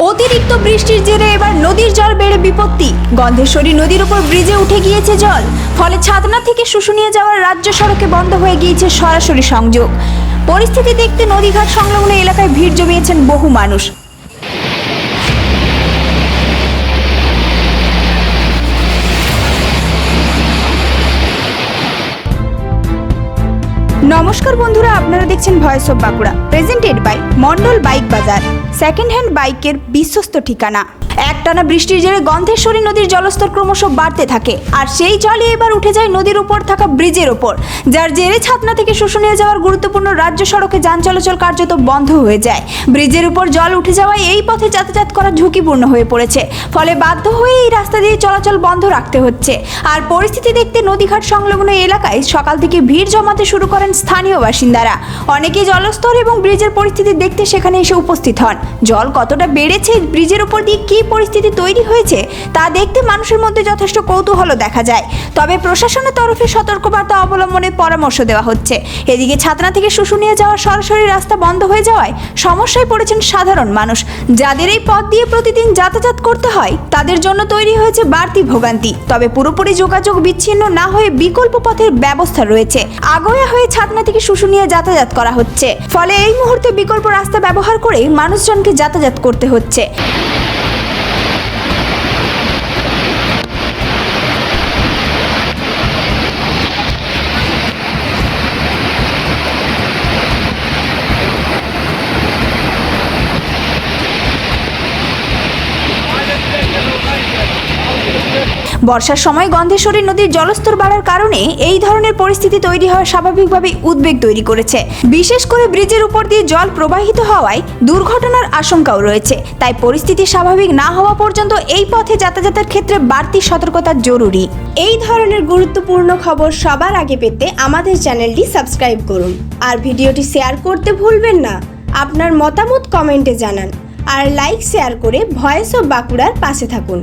অতিরিক্ত বৃষ্টির জেরে এবার নদীর জল বেড়ে বিপত্তি। গন্ধেশ্বরী নদীর উপর ব্রিজে উঠে গিয়েছে জল, ফলে ছাতনা থেকে শুশুনিয়া যাওয়ার রাজ্য সড়কে বন্ধ হয়ে গিয়েছে সরাসরি সংযোগ। পরিস্থিতি দেখতে নদীঘাট সংলগ্ন এলাকায় ভিড় জমিয়েছেন বহু মানুষ। নমস্কার বন্ধুরা, আপনারা দেখছেন voice of Bankura, presented by Mondal bike Bazar, second hand বাইকের বিশ্বস্ত ঠিকানা। একটানা বৃষ্টির জেরে গন্ধেশ্বরী নদীর জলস্তর ক্রমশ বাড়তে থাকে, আর সেই জলই এবার উঠে যায় নদীর উপর থাকা ব্রিজের ওপর, যার জেরে ছাতনা থেকে শুশুনিয়া যাওয়ার গুরুত্বপূর্ণ রাজ্য সড়কে যান চলাচল কার্যত বন্ধ হয়ে যায়। ব্রিজের উপর জল উঠে যাওয়ায় এই পথে যাতায়াত করা ঝুঁকিপূর্ণ হয়ে পড়েছে, ফলে বাধ্য হয়ে এই রাস্তা দিয়ে চলাচল বন্ধ রাখতে হচ্ছে। আর পরিস্থিতি দেখতে নদীঘাট সংলগ্ন এলাকায় সকাল থেকে ভিড় জমাতে শুরু করেন স্থানীয় বাসিন্দারা। অনেকেই জলস্তর এবং ব্রিজের পরিস্থিতি দেখতে সেখানে এসে উপস্থিত হন। জল কতটা বেড়েছে, ব্রিজের উপর দিয়ে কি পরিস্থিতি তৈরি হয়েছে তা দেখতে মানুষের মধ্যে যথেষ্ট কৌতূহল দেখা যায়। তবে প্রশাসনের তরফে সতর্কবার্তা অবলম্বনের পরামর্শ দেওয়া হচ্ছে। এদিকে ছাতনা থেকে শুশুনিয়া যাওয়ার সরাসরি রাস্তা বন্ধ হয়ে যাওয়ায় সমস্যায় পড়েছেন সাধারণ মানুষ। যাদের এই পথ দিয়ে প্রতিদিন যাতায়াত করতে হয় তাদের জন্য তৈরি হয়েছে বাড়তি ভোগান্তি। তবে পুরোপুরি যোগাযোগ বিচ্ছিন্ন না হয়ে বিকল্প পথের ব্যবস্থা রয়েছে। আগোয়া হয়ে ছাতনা থেকে শুশুনিয়া যাতায়াত করা হচ্ছে, ফলে এই মুহূর্তে বিকল্প রাস্তা ব্যবহার করে মানুষজনকে যাতায়াত করতে হচ্ছে। বর্ষার সময় গন্ধেশ্বরী নদীর জলস্তর বাড়ার কারণে এই ধরনের পরিস্থিতি তৈরি হওয়া স্বাভাবিকভাবেই উদ্বেগ তৈরি করেছে। বিশেষ করে ব্রিজের উপর দিয়ে জল প্রবাহিত হওয়ায় দুর্ঘটনার আশঙ্কাও রয়েছে। তাই পরিস্থিতি স্বাভাবিক না হওয়া পর্যন্ত এই পথে যাতায়াতের ক্ষেত্রে বাড়তি সতর্কতা জরুরি। এই ধরনের গুরুত্বপূর্ণ খবর সবার আগে পেতে আমাদের চ্যানেলটি সাবস্ক্রাইব করুন, আর ভিডিওটি শেয়ার করতে ভুলবেন না। আপনার মতামত কমেন্টে জানান, আর লাইক শেয়ার করে ভয়েস অফ বাঁকুড়ার পাশে থাকুন।